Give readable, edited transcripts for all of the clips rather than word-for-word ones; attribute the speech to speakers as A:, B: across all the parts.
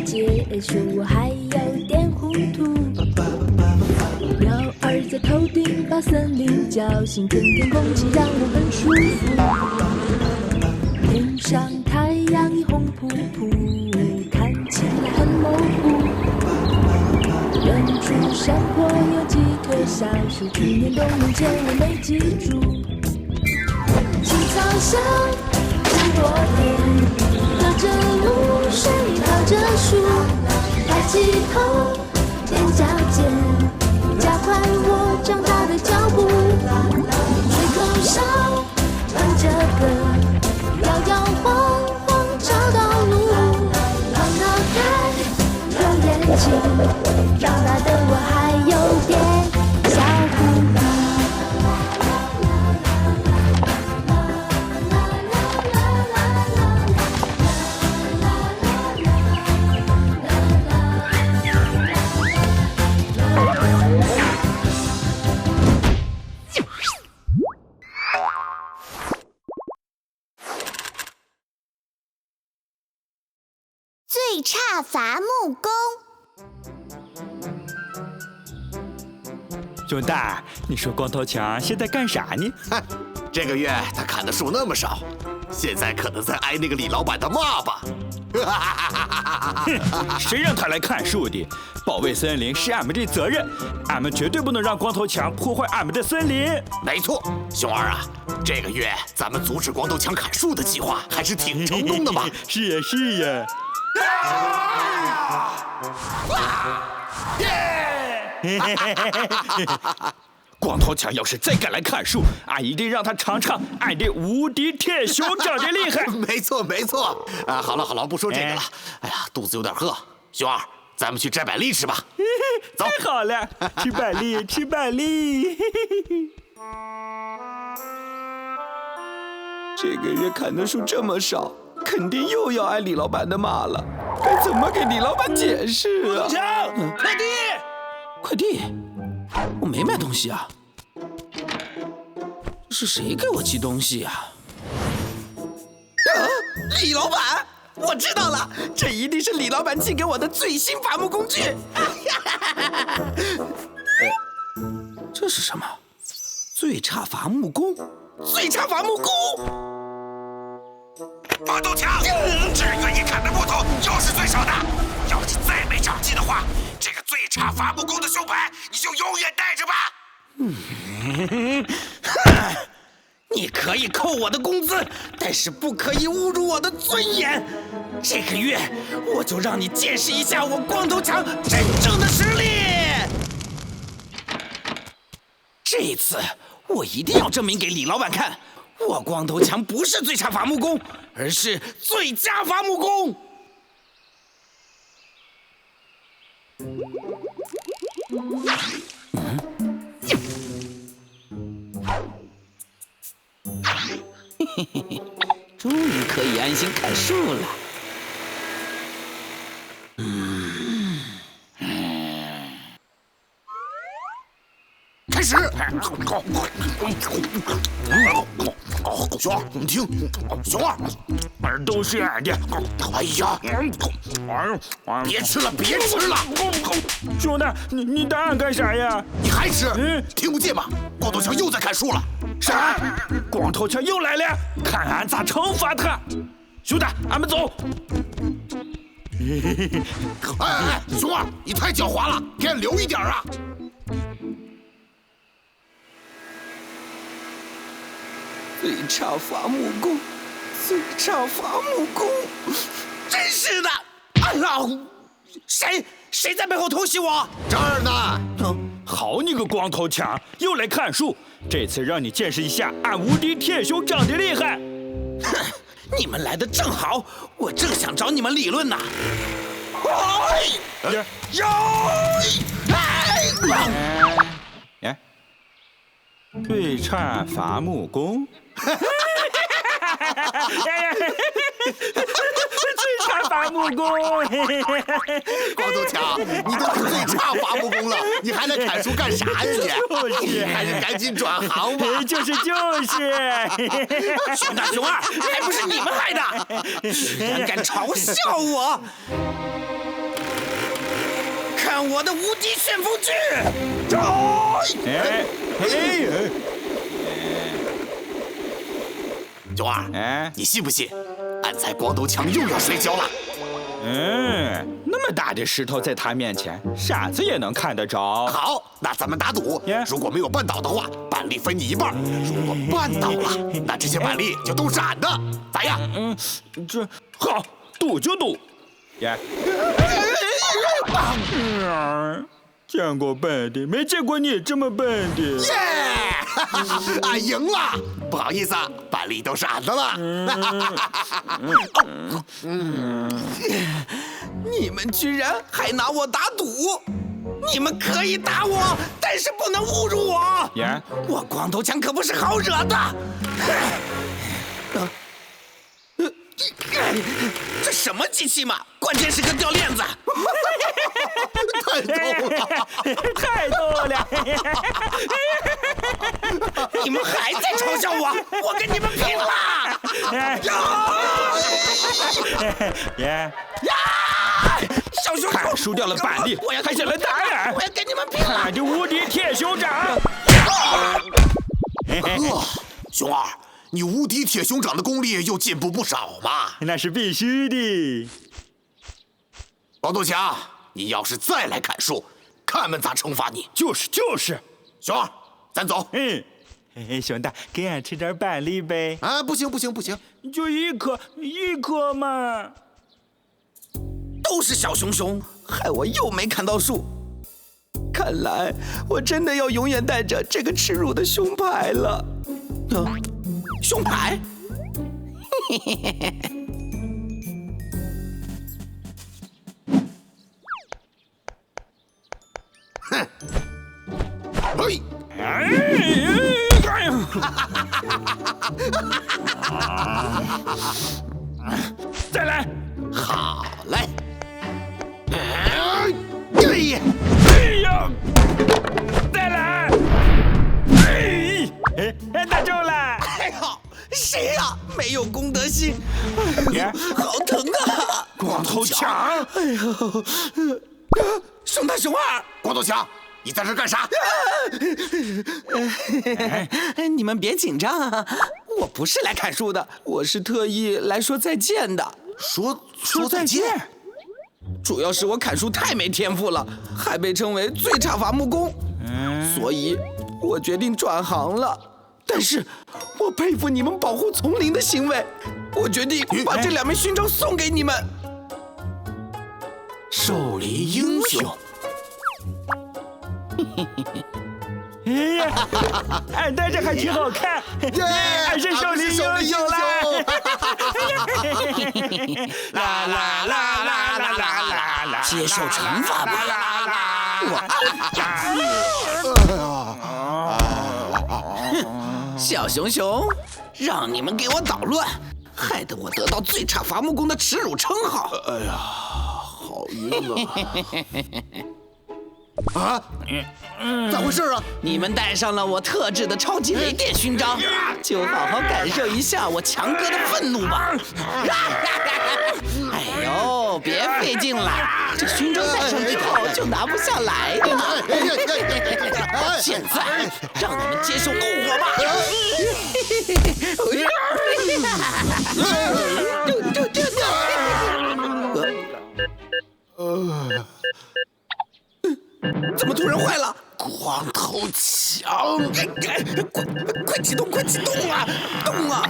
A: 解说我还有点糊涂。鸟儿在头顶把森林叫醒，春天空气让我很舒服。天上太阳已红扑扑，看起来很模糊。远处山坡有几棵小树，去年冬眠前我没记住。青草香，山坡边，飘着露水，靠着树，抬起头，踮脚尖，加快我长大的脚步。吹口哨，唱着歌，摇摇晃晃找到路。望脑袋，揉眼睛，长大的我还有点小糊涂。
B: 最差伐木工。
C: 熊大，你说光头强现在干啥呢？
D: 这个月他砍的树那么少，现在可能在挨那个李老板的骂吧。
C: 哼，谁让他来砍树的？保卫森林是俺们的责任，俺们绝对不能让光头强破坏俺们的森林。
D: 没错，熊二啊，这个月咱们阻止光头强砍树的计划还是挺成功的嘛。
C: 是呀，是呀。光头强要是再敢来砍树，俺一定让他尝尝俺的无敌铁熊掌的厉害。
D: 没错没错啊！好了好了，不说这个了。哎呀，肚子有点饿，熊二，咱们去摘百丽吃吧。走，
C: 太好了，吃百丽，吃百丽。这个月砍的树这么少，肯定又要挨李老板的骂了。该怎么给李老板解释啊？
E: 光头强，快递！
F: 快递？我没买东西啊。这是谁给我寄东西啊？
E: 李老板，我知道了，这一定是李老板寄给我的最新伐木工具。
F: 这是什么？最差伐木工？
E: 最差伐木工！
D: 光头强，这个月砍的木头又是最少的。要是再没长进的话，这个最差伐木工的胸牌你就永远带着吧。
E: 你可以扣我的工资，但是不可以侮辱我的尊严。这个月我就让你见识一下我光头强真正的实力。这一次我一定要证明给李老板看，我光头强不是最差伐木工，而是最佳伐木工。
F: 终于可以安心砍树了。
D: 开始。熊二，你听，熊二，
C: 都是俺的。
D: 哎呀，别吃了，别吃了！
C: 熊大，你打俺干啥呀？
D: 你还吃？听不见吗？光头强又在砍树了。
C: 啥？光头强又来了？看俺咋惩罚他！熊大，俺们走。
D: 哎，熊二，你太狡猾了，给俺留一点啊！
F: 最差伐木工，最差伐木工，
E: 真是的！啊，谁在背后偷袭我？
D: 这儿呢。
C: 好你个光头强，又来砍树！这次让你见识一下俺无敌铁熊掌的厉害！
E: 哼，你们来的正好，我正想找你们理论呢。
C: 最差伐木工。最差伐木工。
D: 光头强，你都是最差伐木工了，你还来砍树干啥呀你？你还是赶紧转行吧。
C: 就是。
E: 熊大熊二，还不是你们害的！居然敢嘲笑我！战我的无敌旋风锯！
D: 熊二，你信不信？俺猜光头强又要摔跤了。
F: 那么大的石头在他面前，傻子也能看得着。
D: 好，那咱们打赌，如果没有绊倒的话，板栗分你一半；如果绊倒了，那这些板栗就都是俺的，咋样？
F: 这好，赌就赌。见过笨的，没见过你这么笨的。
D: 耶！俺赢了，不好意思啊，板栗都是俺的了。
E: 你们居然还拿我打赌！你们可以打我，但是不能侮辱我。我光头强可不是好惹的。这什么机器嘛？关键是个掉链子。
D: 太逗了，
F: 太逗了！
E: 你们还在嘲笑我，我跟你们拼了！小熊
F: 看输掉了板栗，还想来打人？
E: 我要跟你们拼了！
F: 俺的无敌铁熊掌！
D: 熊二，你无敌铁熊掌的功力又进步不少嘛？
F: 那是必须的。
D: 光头强，你要是再来砍树，看们咋惩罚你！
F: 就是。
D: 熊二，咱走。
F: 熊大，给俺吃点板栗呗。
D: 啊，不行，
F: 就一颗嘛。
E: 都是小熊熊，害我又没砍到树。
C: 看来我真的要永远带着这个耻辱的胸牌了。
E: 胸牌？
D: 哼！
F: 再来！
D: 好嘞！
F: 再来！打中了！
E: 哎呀，谁呀？没有公德心，好疼啊！
F: 光头强！
E: 哎呦，熊大熊二，
D: 光头强，你在这干啥？
E: 你们别紧张啊，我不是来砍树的，我是特意来说再见的。
D: 说再见？
E: 主要是我砍树太没天赋了，还被称为最差伐木工，所以我决定转行了。但是我佩服你们保护丛林的行为，我决定把这2枚勋章送给你们。
D: 狩林英雄。
F: 哎呀，俺戴着还挺好看，俺是狩林英雄啦！啦啦啦啦啦啦啦！
E: 接受惩罚吧！小熊熊，让你们给我捣乱，害得我得到最差伐木工的耻辱称号。
D: 哎呀，好晕啊！啊？咋回事啊？
E: 你们戴上了我特制的超级雷电勋章，就好好感受一下我强哥的愤怒吧！哎呦，别费劲了，这勋章戴上之后就拿不下来的。现在让你们接受怒火吧！怎么突然坏了？
D: 光头强，
E: 快启动啊！动啊！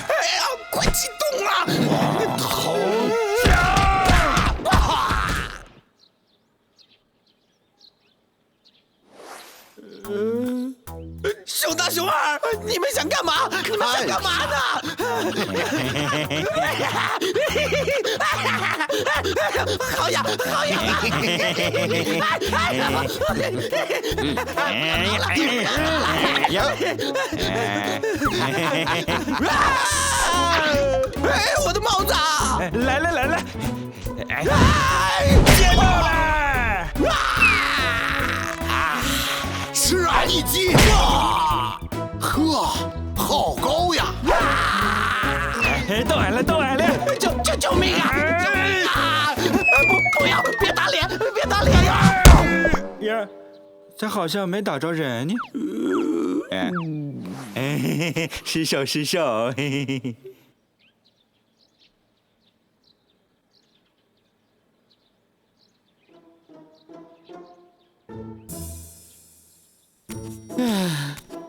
E: 哎呀，快启动啊！
D: 头
E: 熊大熊二，你们想干嘛？你们想干嘛呢？好呀！哎，我的帽子啊！
F: 来！接到了！
D: 吃俺一击！呵，好高呀！
F: 到俺了！
E: 救命啊！救命啊！不要，别打脸呀！
F: 咋好像没打着人呢？失手失手，嘿嘿嘿。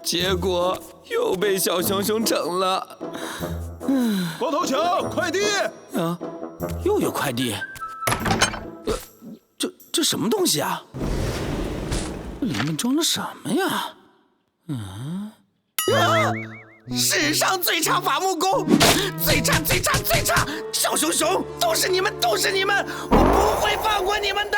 C: 结果又被小熊熊整了。
G: 光头强，快递！
C: 啊，又有快递。这什么东西啊？里面装了什么呀？
E: 史上最差伐木工，最差！小熊熊，都是你们！我不会放过你们的！